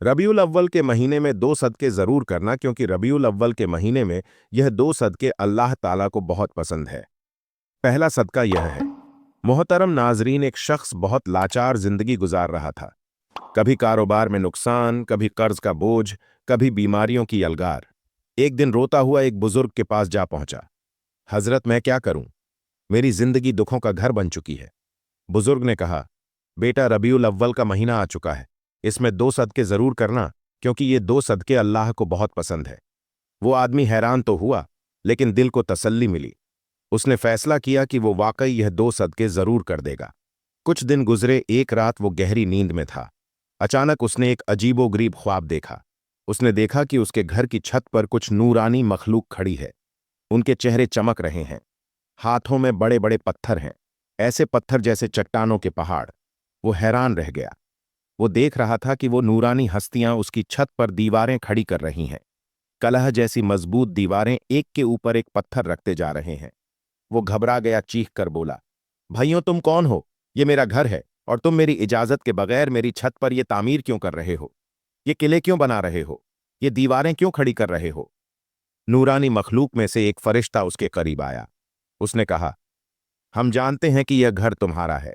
रबीउल अव्वल के महीने में 2 सदके ज़रूर करना, क्योंकि रबीउल अव्वल के महीने में यह 2 सदके अल्लाह ताला को बहुत पसंद है। पहला सदका यह है। मोहतरम नाजरीन, एक शख्स बहुत लाचार जिंदगी गुजार रहा था। कभी कारोबार में नुकसान, कभी कर्ज का बोझ, कभी बीमारियों की यलगार। एक दिन रोता हुआ एक बुजुर्ग के पास जा पहुंचा। हजरत, मैं क्या करूं? मेरी जिंदगी दुखों का घर बन चुकी है। बुजुर्ग ने कहा, बेटा, रबीउल अव्वल का महीना आ चुका है। इसमें 2 सदके जरूर करना, क्योंकि ये 2 सदके अल्लाह को बहुत पसंद है। वो आदमी हैरान तो हुआ, लेकिन दिल को तसल्ली मिली। उसने फैसला किया कि वो वाकई यह 2 सदके जरूर कर देगा। कुछ दिन गुजरे। एक रात वो गहरी नींद में था। अचानक उसने एक अजीबोगरीब ख्वाब देखा। उसने देखा कि उसके घर की छत पर कुछ नूरानी मखलूक खड़ी है। उनके चेहरे चमक रहे हैं। हाथों में बड़े बड़े पत्थर हैं, ऐसे पत्थर जैसे चट्टानों के पहाड़। वो हैरान रह गया। वो देख रहा था कि वो नूरानी हस्तियां उसकी छत पर दीवारें खड़ी कर रही हैं। कलह जैसी मजबूत दीवारें एक के ऊपर एक पत्थर रखते जा रहे हैं। वो घबरा गया, चीख कर बोला, भाइयों, तुम कौन हो? ये मेरा घर है, और तुम मेरी इजाजत के बगैर मेरी छत पर ये तामीर क्यों कर रहे हो? ये किले क्यों बना रहे हो? ये दीवारें क्यों खड़ी कर रहे हो? नूरानी मखलूक में से एक फरिश्ता उसके करीब आया। उसने कहा, हम जानते हैं कि यह घर तुम्हारा है,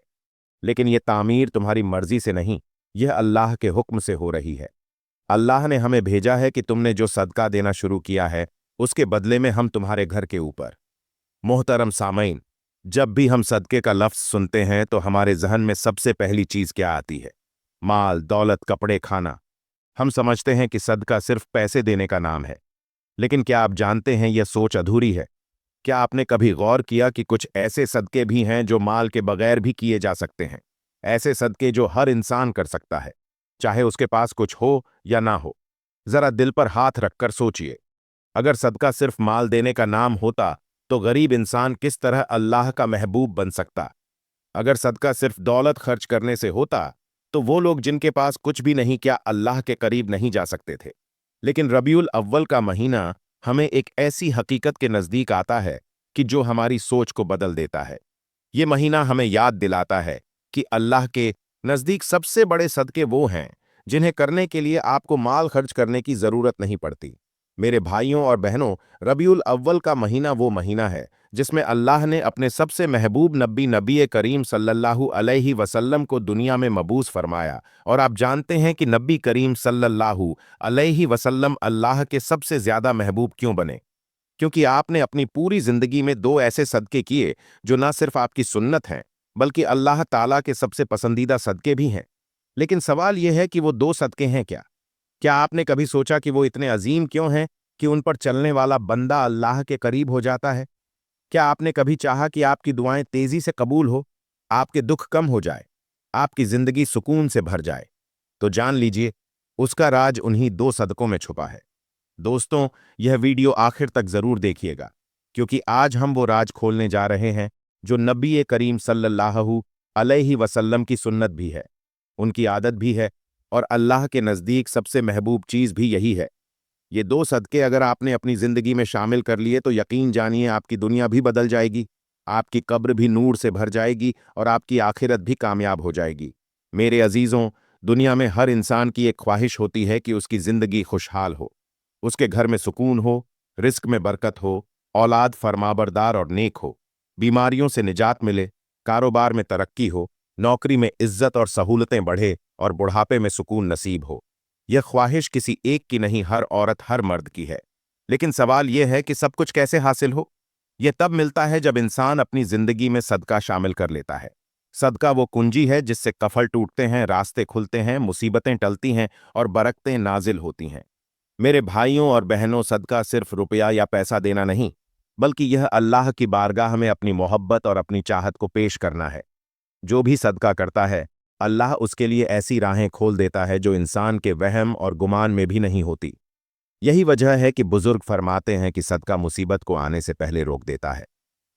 लेकिन यह तामीर तुम्हारी मर्जी से नहीं, यह अल्लाह के हुक्म से हो रही है। अल्लाह ने हमें भेजा है कि तुमने जो सदका देना शुरू किया है, उसके बदले में हम तुम्हारे घर के ऊपर। मोहतरम सामईन, जब भी हम सदके का लफ्ज़ सुनते हैं तो हमारे जहन में सबसे पहली चीज़ क्या आती है? माल, दौलत, कपड़े, खाना। हम समझते हैं कि सदका सिर्फ पैसे देने का नाम है। लेकिन क्या आप जानते हैं, यह सोच अधूरी है। क्या आपने कभी गौर किया कि कुछ ऐसे सदके भी हैं जो माल के बगैर भी किए जा सकते हैं? ऐसे सदके जो हर इंसान कर सकता है, चाहे उसके पास कुछ हो या ना हो। जरा दिल पर हाथ रखकर सोचिए, अगर सदका सिर्फ माल देने का नाम होता तो गरीब इंसान किस तरह अल्लाह का महबूब बन सकता? अगर सदका सिर्फ दौलत खर्च करने से होता तो वो लोग जिनके पास कुछ भी नहीं, क्या अल्लाह के करीब नहीं जा सकते थे? लेकिन रबीउल अव्वल का महीना हमें एक ऐसी हकीकत के नजदीक आता है कि जो हमारी सोच को बदल देता है। ये महीना हमें याद दिलाता है कि अल्लाह के नजदीक सबसे बड़े सदके वो हैं जिन्हें करने के लिए आपको माल खर्च करने की जरूरत नहीं पड़ती। मेरे भाइयों और बहनों, रबीउल अव्वल का महीना वो महीना है जिसमें अल्लाह ने अपने सबसे महबूब नबी करीम सल्लल्लाहु अलैहि वसल्लम को दुनिया में मबूस फरमाया। और आप जानते हैं कि नबी करीम सल्लल्लाहु अलैहि वसल्लम अल्लाह के सबसे ज्यादा महबूब क्यों बने? क्योंकि आपने अपनी पूरी जिंदगी में 2 ऐसे सदके किए जो ना सिर्फ आपकी सुन्नत हैं, बल्कि अल्लाह ताला के सबसे पसंदीदा सदके भी हैं। लेकिन सवाल यह है कि वो 2 सदके हैं क्या? क्या आपने कभी सोचा कि वो इतने अजीम क्यों हैं कि उन पर चलने वाला बंदा अल्लाह के करीब हो जाता है? क्या आपने कभी चाहा कि आपकी दुआएं तेजी से कबूल हो, आपके दुख कम हो जाए, आपकी जिंदगी सुकून से भर जाए? तो जान लीजिए, उसका राज उन्हीं 2 सदकों में छुपा है। दोस्तों, यह वीडियो आखिर तक जरूर देखिएगा, क्योंकि आज हम वो राज खोलने जा रहे हैं जो नबी करीम सल्लल्लाहु अलैहि वसल्लम की सुन्नत भी है, उनकी आदत भी है, और अल्लाह के नज़दीक सबसे महबूब चीज़ भी यही है। ये 2 सदके अगर आपने अपनी ज़िंदगी में शामिल कर लिए तो यकीन जानिए, आपकी दुनिया भी बदल जाएगी, आपकी कब्र भी नूर से भर जाएगी, और आपकी आखिरत भी कामयाब हो जाएगी। मेरे अजीज़ों, दुनिया में हर इंसान की एक ख्वाहिश होती है कि उसकी ज़िंदगी खुशहाल हो, उसके घर में सुकून हो, रिस्क में बरकत हो, औलाद फरमाबरदार और नेक हो, बीमारियों से निजात मिले, कारोबार में तरक्की हो, नौकरी में इज्जत और सहूलतें बढ़े, और बुढ़ापे में सुकून नसीब हो। यह ख्वाहिश किसी एक की नहीं, हर औरत, हर मर्द की है। लेकिन सवाल यह है कि सब कुछ कैसे हासिल हो? यह तब मिलता है जब इंसान अपनी जिंदगी में सदका शामिल कर लेता है। सदका वो कुंजी है जिससे कफल टूटते हैं, रास्ते खुलते हैं, मुसीबतें टलती हैं, और बरकतें नाजिल होती हैं। मेरे भाइयों और बहनों, सदका सिर्फ रुपया या पैसा देना नहीं, बल्कि यह अल्लाह की बारगाह में अपनी मोहब्बत और अपनी चाहत को पेश करना है। जो भी सदका करता है, अल्लाह उसके लिए ऐसी राहें खोल देता है जो इंसान के वहम और गुमान में भी नहीं होती। यही वजह है कि बुजुर्ग फरमाते हैं कि सदका मुसीबत को आने से पहले रोक देता है।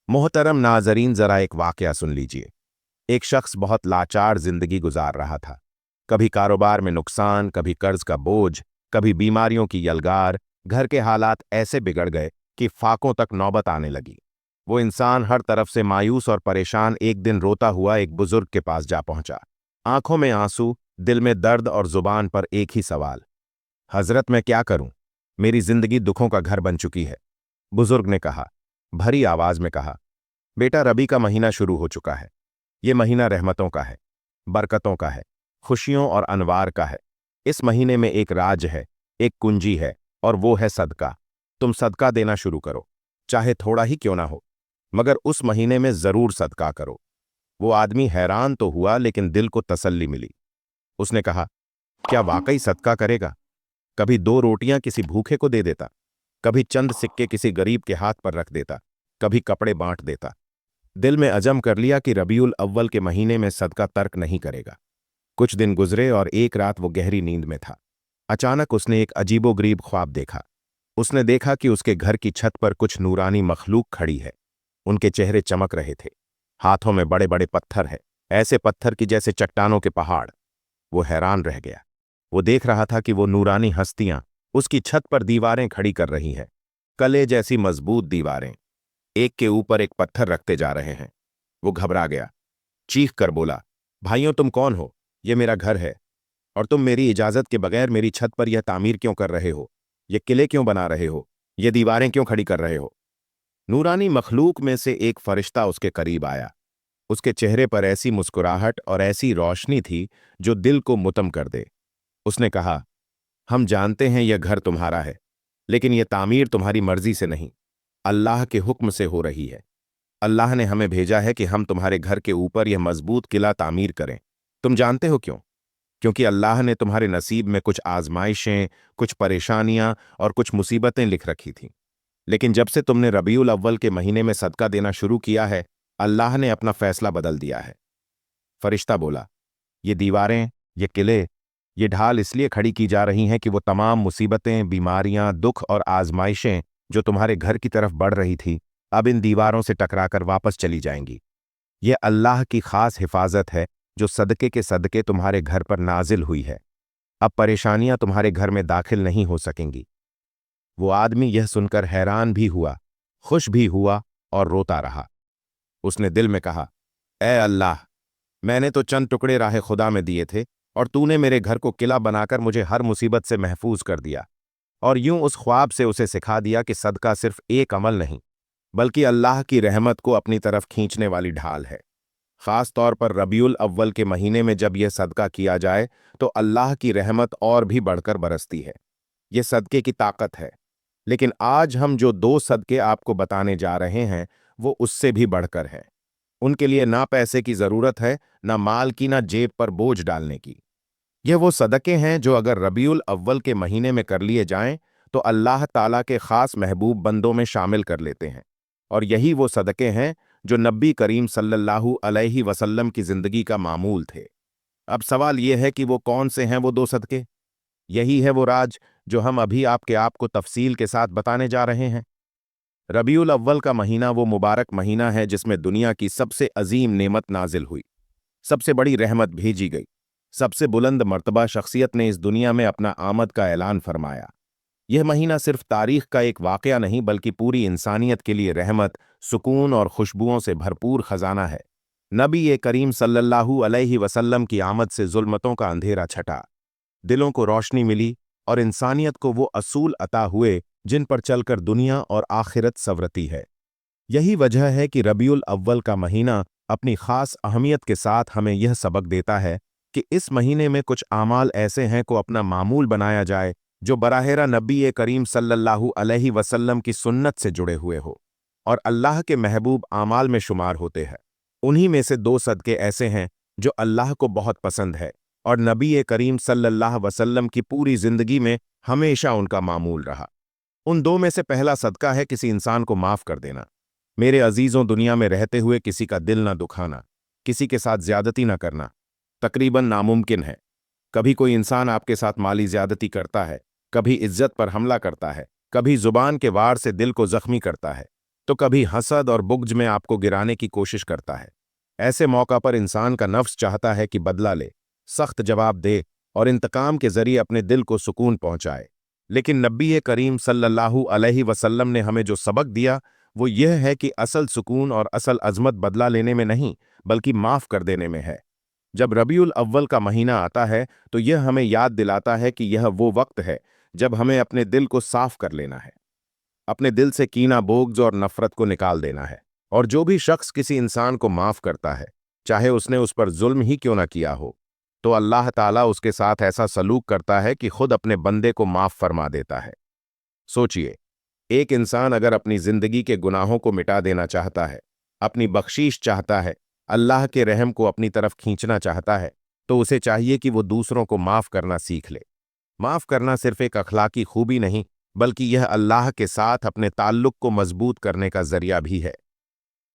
मोहतरम नाजरीन, जरा एक वाकया सुन लीजिए। एक शख्स बहुत लाचार जिंदगी गुजार रहा था। कभी कारोबार में नुकसान, कभी कर्ज का बोझ, कभी बीमारियों की यलगार। घर के हालात ऐसे बिगड़ गए कि फाकों तक नौबत आने लगी। वो इंसान हर तरफ से मायूस और परेशान एक दिन रोता हुआ एक बुजुर्ग के पास जा पहुंचा। आंखों में आंसू, दिल में दर्द और जुबान पर एक ही सवाल, हजरत मैं क्या करूं? मेरी जिंदगी दुखों का घर बन चुकी है। बुजुर्ग ने कहा, भरी आवाज में कहा, बेटा रबी का महीना शुरू हो चुका है। ये महीना रहमतों का है, बरकतों का है, खुशियों और अनवार का है। इस महीने में एक राज है, एक कुंजी है, और वो है सदका। तुम सदका देना शुरू करो, चाहे थोड़ा ही क्यों ना हो, मगर उस महीने में जरूर सदका करो। वो आदमी हैरान तो हुआ, लेकिन दिल को तसल्ली मिली। उसने कहा, क्या वाकई सदका करेगा? कभी 2 रोटियां किसी भूखे को दे देता, कभी चंद सिक्के किसी गरीब के हाथ पर रख देता, कभी कपड़े बांट देता। दिल में अजम कर लिया कि रबीउल अव्वल के महीने में सदका तर्क नहीं करेगा। कुछ दिन गुजरे और एक रात वो गहरी नींद में था। अचानक उसने एक अजीबोगरीब ख्वाब देखा। उसने देखा कि उसके घर की छत पर कुछ नूरानी मखलूक खड़ी है। उनके चेहरे चमक रहे थे, हाथों में बड़े बड़े पत्थर है, ऐसे पत्थर की जैसे चट्टानों के पहाड़। वो हैरान रह गया। वो देख रहा था कि वो नूरानी हस्तियां उसकी छत पर दीवारें खड़ी कर रही हैं, कले जैसी मजबूत दीवारें, एक के ऊपर एक पत्थर रखते जा रहे हैं। वो घबरा गया, चीख कर बोला, भाइयों तुम कौन हो? ये मेरा घर है, और तुम मेरी इजाजत के बगैर मेरी छत पर यह तामीर क्यों कर रहे हो? ये किले क्यों बना रहे हो? ये दीवारें क्यों खड़ी कर रहे हो? नूरानी मखलूक में से एक फरिश्ता उसके करीब आया। उसके चेहरे पर ऐसी मुस्कुराहट और ऐसी रोशनी थी जो दिल को मुतम कर दे। उसने कहा, हम जानते हैं यह घर तुम्हारा है, लेकिन यह तामीर तुम्हारी मर्जी से नहीं, अल्लाह के हुक्म से हो रही है। अल्लाह ने हमें भेजा है कि हम तुम्हारे घर के ऊपर यह मजबूत किला तामीर करें। तुम जानते हो क्यों? क्योंकि अल्लाह ने तुम्हारे नसीब में कुछ आजमाइशें, कुछ परेशानियां और कुछ मुसीबतें लिख रखी थीं। लेकिन जब से तुमने रबीउल अव्वल के महीने में सदका देना शुरू किया है, अल्लाह ने अपना फैसला बदल दिया है। फरिश्ता बोला, ये दीवारें, ये किले, ये ढाल इसलिए खड़ी की जा रही हैं कि वो तमाम मुसीबतें, बीमारियां, दुख और आजमाइशें जो तुम्हारे घर की तरफ बढ़ रही थी, अब इन दीवारों से टकराकर वापस चली जाएंगी। ये अल्लाह की खास हिफाजत है जो सदके के सदके तुम्हारे घर पर नाजिल हुई है। अब परेशानियां तुम्हारे घर में दाखिल नहीं हो सकेंगी। वो आदमी यह सुनकर हैरान भी हुआ, खुश भी हुआ और रोता रहा। उसने दिल में कहा, ए अल्लाह, मैंने तो चंद टुकड़े राह खुदा में दिए थे, और तूने मेरे घर को किला बनाकर मुझे हर मुसीबत से महफूज कर दिया। और यूं उस ख्वाब से उसे सिखा दिया कि सदका सिर्फ एक अमल नहीं, बल्कि अल्लाह की रहमत को अपनी तरफ खींचने वाली ढाल है। खास तौर पर रबीउल अव्वल के महीने में जब यह सदका किया जाए तो अल्लाह की रहमत और भी बढ़कर बरसती है। यह सदके की ताकत है। लेकिन आज हम जो 2 सदके आपको बताने जा रहे हैं, वो उससे भी बढ़कर हैं। उनके लिए ना पैसे की जरूरत है, ना माल की, ना जेब पर बोझ डालने की। ये वो सदके हैं जो अगर रबीउल अव्वल के महीने में कर लिए जाएं तो अल्लाह ताला के खास महबूब बंदों में शामिल कर लेते हैं। और यही वो सदके हैं जो नबी करीम सल्लल्लाहु अलैहि वसल्लम की जिंदगी का मामूल थे। अब सवाल यह है कि वो कौन से हैं वो 2 सदके? यही है वो राज जो हम अभी आपको तफसील के साथ बताने जा रहे हैं। रबीउल अव्वल का महीना वो मुबारक महीना है जिसमें दुनिया की सबसे अजीम नेमत नाजिल हुई, सबसे बड़ी रहमत भेजी गई, सबसे बुलंद मर्तबा शख्सियत ने इस दुनिया में अपना आमद का ऐलान फरमाया। यह महीना सिर्फ तारीख का एक वाकया नहीं, बल्कि पूरी इंसानियत के लिए रहमत, सुकून और खुशबुओं से भरपूर खजाना है। नबी ये करीम सल्लल्लाहु अलैहि वसल्लम की आमद से जुल्मतों का अंधेरा छटा, दिलों को रोशनी मिली और इंसानियत को वो असूल अता हुए जिन पर चलकर दुनिया और आखिरत संवरती है। यही वजह है कि रबीउल अव्वल का महीना अपनी खास अहमियत के साथ हमें यह सबक देता है कि इस महीने में कुछ आमाल ऐसे हैं को अपना मामूल बनाया जाए जो बराहेरा नबी करीम सल्लल्लाहु अलैहि वसल्लम की सुन्नत से जुड़े हुए हो और अल्लाह के महबूब आमाल में शुमार होते हैं। उन्हीं में से 2 सदके ऐसे हैं जो अल्लाह को बहुत पसंद है और नबी करीम सल्लल्लाहु अलैहि वसल्लम की पूरी जिंदगी में हमेशा उनका मामूल रहा। उन 2 में से पहला सदका है किसी इंसान को माफ कर देना। मेरे अजीजों, दुनिया में रहते हुए किसी का दिल ना दुखाना, किसी के साथ ज्यादती ना करना तकरीबन नामुमकिन है। कभी कोई इंसान आपके साथ माली ज्यादती करता है, कभी इज्जत पर हमला करता है, कभी जुबान के वार से दिल को जख्मी करता है, तो कभी हसद और बुग़्ज़ में आपको गिराने की कोशिश करता है। ऐसे मौका पर इंसान का नफ्स चाहता है कि बदला ले, सख्त जवाब दे और इंतकाम के जरिए अपने दिल को सुकून पहुंचाए। लेकिन नबी करीम सल्लल्लाहु अलैहि वसल्लम ने हमें जो सबक दिया वो यह है कि असल सुकून और असल अजमत बदला लेने में नहीं, बल्कि माफ कर देने में है। जब रबीउल अव्वल का महीना आता है तो यह हमें याद दिलाता है कि यह वो वक्त है जब हमें अपने दिल को साफ कर लेना है, अपने दिल से कीना, बोग्ज और नफरत को निकाल देना है। और जो भी शख्स किसी इंसान को माफ करता है, चाहे उसने उस पर जुल्म ही क्यों ना किया हो, तो अल्लाह ताला उसके साथ ऐसा सलूक करता है कि खुद अपने बंदे को माफ फरमा देता है। सोचिए, एक इंसान अगर अपनी जिंदगी के गुनाहों को मिटा देना चाहता है, अपनी बख्शीश चाहता है, अल्लाह के रहम को अपनी तरफ खींचना चाहता है, तो उसे चाहिए कि वो दूसरों को माफ करना सीख ले। माफ करना सिर्फ एक अखलाकी खूबी नहीं, बल्कि यह अल्लाह के साथ अपने ताल्लुक को मजबूत करने का जरिया भी है।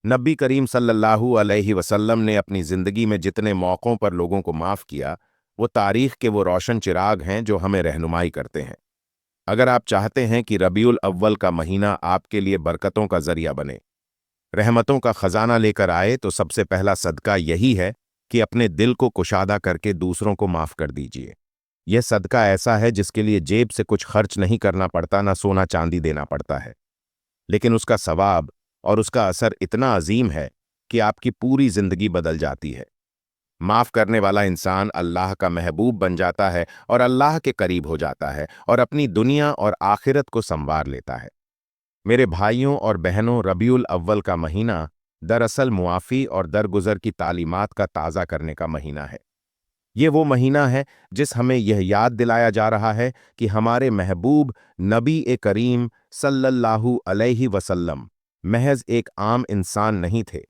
नबी करीम सल्लल्लाहु अलैहि वसल्लम ने अपनी जिंदगी में जितने मौक़ों पर लोगों को माफ किया, वो तारीख के वो रोशन चिराग हैं जो हमें रहनुमाई करते हैं। अगर आप चाहते हैं कि रबीउल अव्वल का महीना आपके लिए बरकतों का जरिया बने, रहमतों का खजाना लेकर आए, तो सबसे पहला सदका यही है कि अपने दिल को कुशादा करके दूसरों को माफ कर दीजिए। यह सदका ऐसा है जिसके लिए जेब से कुछ खर्च नहीं करना पड़ता, ना सोना चांदी देना पड़ता है, लेकिन उसका सवाब और उसका असर इतना अजीम है कि आपकी पूरी जिंदगी बदल जाती है। माफ करने वाला इंसान अल्लाह का महबूब बन जाता है और अल्लाह के करीब हो जाता है और अपनी दुनिया और आखिरत को संवार लेता है। मेरे भाइयों और बहनों, रबीउल अव्वल का महीना दरअसल मुआफ़ी और दरगुजर की तालीमात का ताज़ा करने का महीना है। ये वो महीना है जिस हमें यह याद दिलाया जा रहा है कि हमारे महबूब नबी ए करीम सल्लल्लाहु अलैहि वसल्लम महज एक आम इंसान नहीं थे,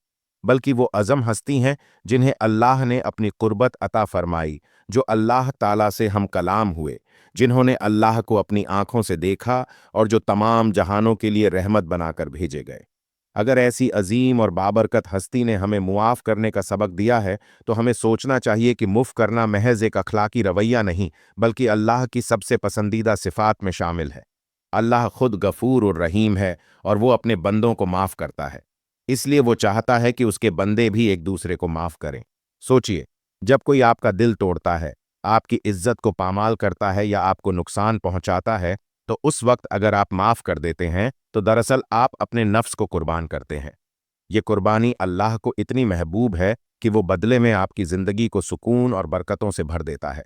बल्कि वो अज़म हस्ती हैं जिन्हें अल्लाह ने अपनी कुर्बत अता फरमाई, जो अल्लाह ताला से हम कलाम हुए, जिन्होंने अल्लाह को अपनी आंखों से देखा और जो तमाम जहानों के लिए रहमत बनाकर भेजे गए। अगर ऐसी अजीम और बाबरकत हस्ती ने हमें मुआफ़ करने का सबक दिया है, तो हमें सोचना चाहिए कि मुफ़ करना महज एक अखलाकी रवैया नहीं, बल्कि अल्लाह की सबसे पसंदीदा सिफ़ात में शामिल है। अल्लाह खुद गफ़ूर और रहीम है और वो अपने बंदों को माफ़ करता है। इसलिए वो चाहता है कि उसके बंदे भी एक दूसरे को माफ़ करें। सोचिए, जब कोई आपका दिल तोड़ता है, आपकी इज्जत को पामाल करता है या आपको नुकसान पहुंचाता है, तो उस वक्त अगर आप माफ़ कर देते हैं, तो दरअसल आप अपने नफ्स को कुर्बान करते हैं। ये कुर्बानी अल्लाह को इतनी महबूब है कि वो बदले में आपकी ज़िंदगी को सुकून और बरकतों से भर देता है।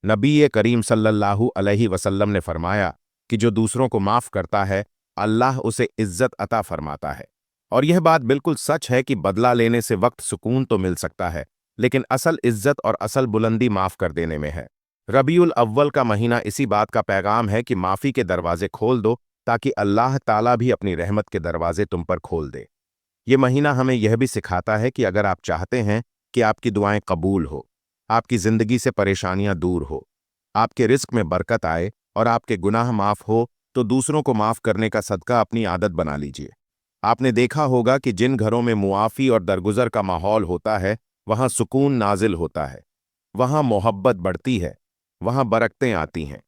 नबी करीम सल्लल्लाहु अलैहि वसल्लम ने फरमाया कि जो दूसरों को माफ़ करता है, अल्लाह उसे इज्जत अता फरमाता है। और यह बात बिल्कुल सच है कि बदला लेने से वक्त सुकून तो मिल सकता है, लेकिन असल इज्जत और असल बुलंदी माफ़ कर देने में है। रबीउल अव्वल का महीना इसी बात का पैगाम है कि माफ़ी के दरवाजे खोल दो, ताकि अल्लाह ताला भी अपनी रहमत के दरवाजे तुम पर खोल दे। ये महीना हमें यह भी सिखाता है कि अगर आप चाहते हैं कि आपकी दुआएं कबूल हो, आपकी ज़िंदगी से परेशानियां दूर हो, आपके रिस्क में बरकत आए और आपके गुनाह माफ़ हो, तो दूसरों को माफ़ करने का सदका अपनी आदत बना लीजिए। आपने देखा होगा कि जिन घरों में मुआफ़ी और दरगुजर का माहौल होता है, वहाँ सुकून नाजिल होता है, वहाँ मोहब्बत बढ़ती है, वहाँ बरकतें आती हैं।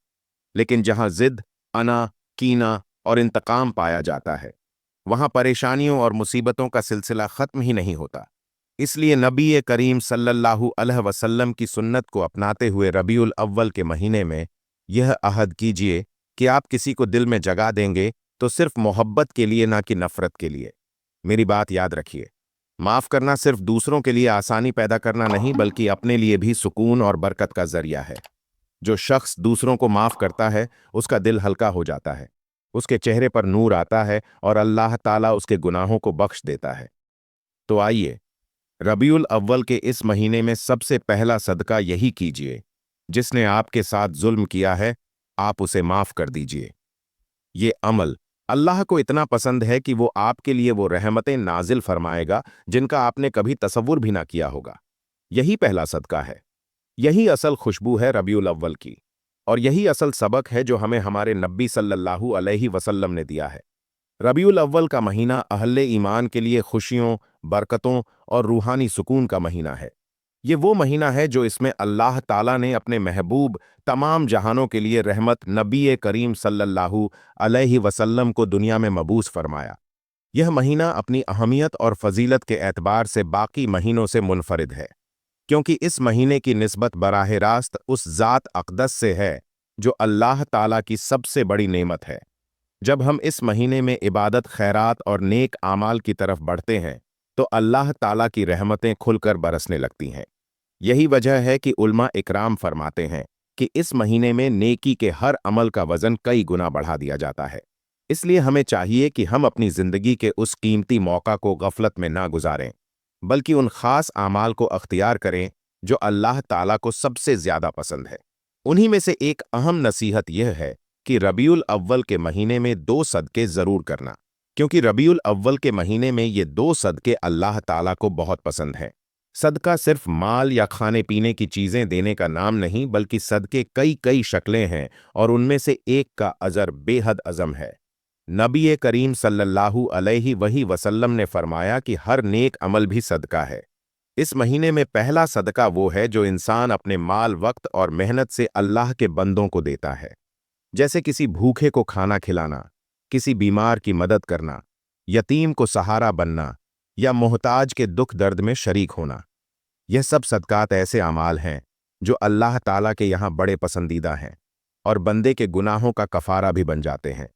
लेकिन जहाँ ज़िद, अना, कीना और इंतकाम पाया जाता है, वहाँ परेशानियों और मुसीबतों का सिलसिला ख़त्म ही नहीं होता। इसलिए नबी करीम सल्लल्लाहु अलैहि वसल्लम की सुन्नत को अपनाते हुए रबीउल अव्वल के महीने में यह अहद कीजिए कि आप किसी को दिल में जगह देंगे तो सिर्फ मोहब्बत के लिए, ना कि नफ़रत के लिए। मेरी बात याद रखिए, माफ़ करना सिर्फ दूसरों के लिए आसानी पैदा करना नहीं, बल्कि अपने लिए भी सुकून और बरकत का ज़रिया है। जो शख्स दूसरों को माफ़ करता है, उसका दिल हल्का हो जाता है, उसके चेहरे पर नूर आता है और अल्लाह ताला उसके गुनाहों को बख्श देता है। तो आइए, रबीउल अव्वल के इस महीने में सबसे पहला सदका यही कीजिए, जिसने आपके साथ जुल्म किया है, आप उसे माफ़ कर दीजिए। ये अमल अल्लाह को इतना पसंद है कि वो आपके लिए वो रहमतें नाजिल फरमाएगा जिनका आपने कभी तसव्वुर भी ना किया होगा। यही पहला सदका है, यही असल खुशबू है रबीउल अव्वल की, और यही असल सबक है जो हमें हमारे नबी सल्लल्लाहु अलैहि वसल्लम ने दिया है। रबीउल अव्वल का महीना अहले ईमान के लिए खुशियों, बरकतों और रूहानी सुकून का महीना है। ये वो महीना है जो इसमें अल्लाह ताला ने अपने महबूब तमाम जहानों के लिए रहमत नबी करीम सल्लल्लाहु अलैहि वसल्लम को दुनिया में मबूस फरमाया। यह महीना अपनी अहमियत और फजीलत के एतबार से बाकी महीनों से मुनफरिद है, क्योंकि इस महीने की निस्बत बराह रास्त उस ज़ात अक़दस से है जो अल्लाह ताला की सबसे बड़ी नेमत है। जब हम इस महीने में इबादत, खैरात और नेक आमाल की तरफ बढ़ते हैं, तो अल्लाह ताला की रहमतें खुलकर बरसने लगती हैं। यही वजह है कि उल्मा इकराम फरमाते हैं कि इस महीने में नेकी के हर अमल का वजन कई गुना बढ़ा दिया जाता है। इसलिए हमें चाहिए कि हम अपनी जिंदगी के उस कीमती मौका को गफलत में ना गुजारें, बल्कि उन खास आमाल को अख्तियार करें जो अल्लाह ताला को सबसे ज्यादा पसंद है। उन्हीं में से एक अहम नसीहत यह है कि रबीउल अव्वल के महीने में 2 सदके जरूर करना, क्योंकि रबीउल अव्वल के महीने में ये 2 सदके अल्लाह ताला को बहुत पसंद हैं। सदका सिर्फ माल या खाने पीने की चीजें देने का नाम नहीं, बल्कि सदके कई कई शक्लें हैं और उनमें से एक का अजर बेहद अज़म है। नबी करीम सल्लल्लाहु अलैहि वसल्लम ने फरमाया कि हर नेक अमल भी सदका है। इस महीने में पहला सदका वो है जो इंसान अपने माल, वक्त और मेहनत से अल्लाह के बंदों को देता है, जैसे किसी भूखे को खाना खिलाना, किसी बीमार की मदद करना, यतीम को सहारा बनना या मोहताज के दुख दर्द में शरीक होना। यह सब सदकात ऐसे अमाल हैं जो अल्लाह ताला के यहाँ बड़े पसंदीदा हैं और बंदे के गुनाहों का कफारा भी बन जाते हैं।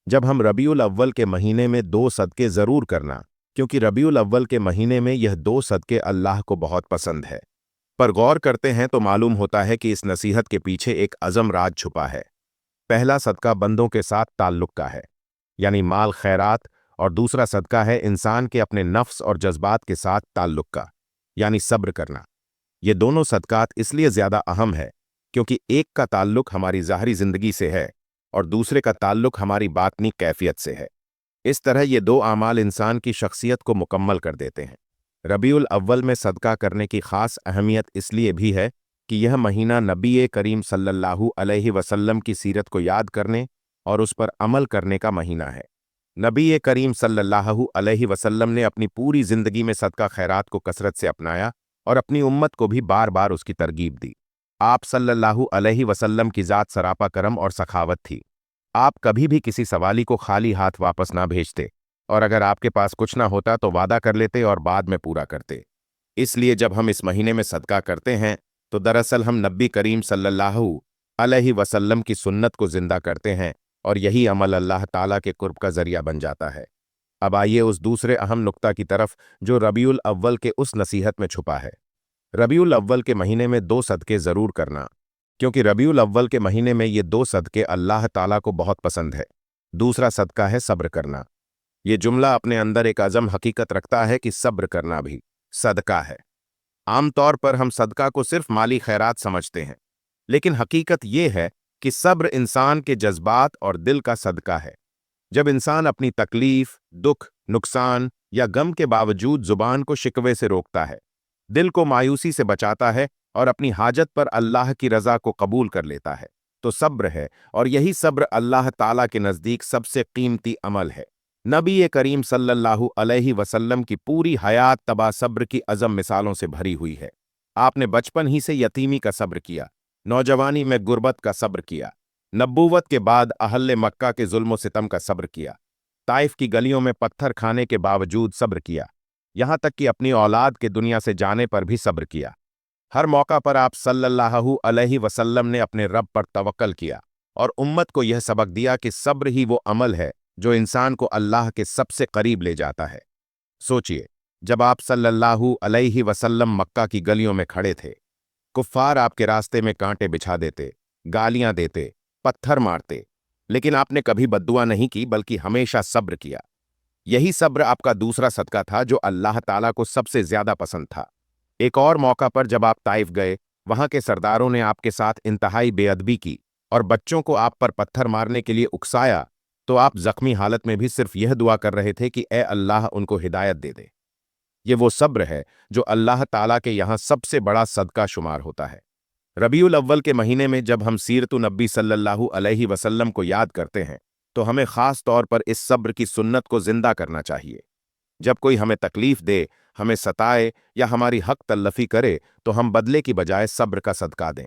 जब हम रबीउल अव्वल के महीने में 2 सदके जरूर करना, क्योंकि रबीउल अव्वल के महीने में यह 2 सदके अल्लाह को बहुत पसंद है। पर गौर करते हैं तो मालूम होता है कि इस नसीहत के पीछे एक अज़म राज छुपा है। पहला सदका बंदों के साथ ताल्लुक का है, यानी माल खैरात, और दूसरा सदका है इंसान के अपने नफ्स और जज्बात के साथ ताल्लुक का, यानी सब्र करना। ये दोनों सदकात इसलिए ज्यादा अहम है क्योंकि एक का ताल्लुक हमारी ज़ाहरी जिंदगी से है और दूसरे का ताल्लुक हमारी बातनी कैफियत से है। इस तरह ये 2 आमाल इंसान की शख्सियत को मुकम्मल कर देते हैं। रबीउल अव्वल में सदका करने की खास अहमियत इसलिए भी है कि यह महीना नबी करीम सल्लल्लाहु अलैहि वसल्लम की सीरत को याद करने और उस पर अमल करने का महीना है। नबी करीम सल्लल्लाहु अलैहि वसल्लम ने अपनी पूरी जिंदगी में सदका खैरात को कसरत से अपनाया और अपनी उम्मत को भी बार बार उसकी तरगीब दी। आप सल्लल्लाहु अलैहि वसल्लम की ज़ात सरापा करम और सखावत थी। आप कभी भी किसी सवाली को खाली हाथ वापस ना भेजते, और अगर आपके पास कुछ ना होता तो वादा कर लेते और बाद में पूरा करते। इसलिए जब हम इस महीने में सदका करते हैं तो दरअसल हम नबी करीम सल्लल्लाहु अलैहि वसल्लम की सुन्नत को जिंदा करते हैं और यही अमल अल्लाह ताला के कुर्ब का जरिया बन जाता है। अब आइए उस दूसरे अहम नुक्ता की तरफ जो रबीउल अव्वल के उस नसीहत में छुपा है। रबीउल अव्वल के महीने में 2 सदके जरूर करना, क्योंकि रबीउल अव्वल के महीने में ये 2 सदके अल्लाह ताला को बहुत पसंद है। दूसरा सदका है सब्र करना। ये जुमला अपने अंदर एक अज़म हकीकत रखता है कि सब्र करना भी सदका है। आमतौर पर हम सदका को सिर्फ माली खैरात समझते हैं, लेकिन हकीकत ये है कि सब्र इंसान के जज्बात और दिल का सदका है। जब इंसान अपनी तकलीफ, दुख, नुकसान या गम के बावजूद जुबान को शिकवे से रोकता है, दिल को मायूसी से बचाता है और अपनी हाजत पर अल्लाह की रजा को कबूल कर लेता है, तो सब्र है, और यही सब्र अल्लाह ताला के नज़दीक सबसे कीमती अमल है। नबी करीम सल्लल्लाहु अलैहि वसल्लम की पूरी हयात तबा सब्र की अज़म मिसालों से भरी हुई है। आपने बचपन ही से यतीमी का सब्र किया, नौजवानी में गुर्बत का सब्र किया, नब्बूवत के बाद अहले मक्का के जुल्म सितम का सब्र किया, ताइफ की गलियों में पत्थर खाने के बावजूद सब्र किया, यहाँ तक कि अपनी औलाद के दुनिया से जाने पर भी सब्र किया। हर मौका पर आप सल्लल्लाहु अलैहि वसल्लम ने अपने रब पर तवक्कल किया और उम्मत को यह सबक दिया कि सब्र ही वो अमल है जो इंसान को अल्लाह के सबसे करीब ले जाता है। सोचिए, जब आप सल्लल्लाहु अलैहि वसल्लम मक्का की गलियों में खड़े थे, कुफ्फार आपके रास्ते में कांटे बिछा देते, गालियां देते, पत्थर मारते, लेकिन आपने कभी बद्दुआ नहीं की, बल्कि हमेशा सब्र किया। यही सब्र आपका दूसरा सदका था जो अल्लाह ताला को सबसे ज्यादा पसंद था। एक और मौका पर जब आप ताइफ गए, वहां के सरदारों ने आपके साथ इंतहाई बेअदबी की और बच्चों को आप पर पत्थर मारने के लिए उकसाया, तो आप जख्मी हालत में भी सिर्फ यह दुआ कर रहे थे कि ए अल्लाह उनको हिदायत दे दे। ये वो सब्र है जो अल्लाह ताला के यहाँ सबसे बड़ा सदका शुमार होता है। रबीउल अव्वल के महीने में जब हम सीरतु नबी सल्लल्लाहु अलैहि वसल्लम को याद करते हैं तो हमें खास तौर पर इस सब्र की सुन्नत को जिंदा करना चाहिए। जब कोई हमें तकलीफ दे, हमें सताए या हमारी हक तल्लफी करे, तो हम बदले की बजाय सब्र का सदका दें।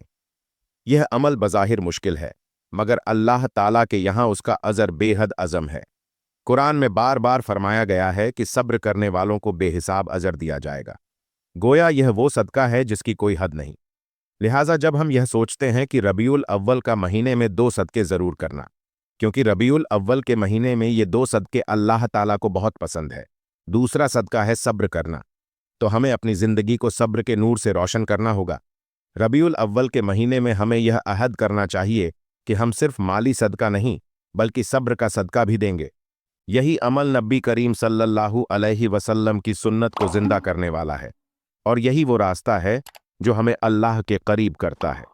यह अमल बज़ाहिर मुश्किल है, मगर अल्लाह ताला के यहाँ उसका अजर बेहद अज़म है। कुरान में बार बार फरमाया गया है कि सब्र करने वालों को बेहिसाब अजर दिया जाएगा। गोया यह वो सदका है जिसकी कोई हद नहीं। लिहाजा जब हम यह सोचते हैं कि रबीउल अव्वल का महीने में 2 सदके जरूर करना, क्योंकि रबीउल अव्वल के महीने में ये 2 सदके अल्लाह ताला को बहुत पसंद है। दूसरा सदका है सब्र करना। तो हमें अपनी जिंदगी को सब्र के नूर से रोशन करना होगा। रबीउल अव्वल के महीने में हमें यह अहद करना चाहिए कि हम सिर्फ माली सदका नहीं बल्कि सब्र का सदका भी देंगे। यही अमल नबी करीम सल्लल्लाहु अलैहि वसल्लम की सुन्नत को जिंदा करने वाला है और यही वो रास्ता है जो हमें अल्लाह के करीब करता है।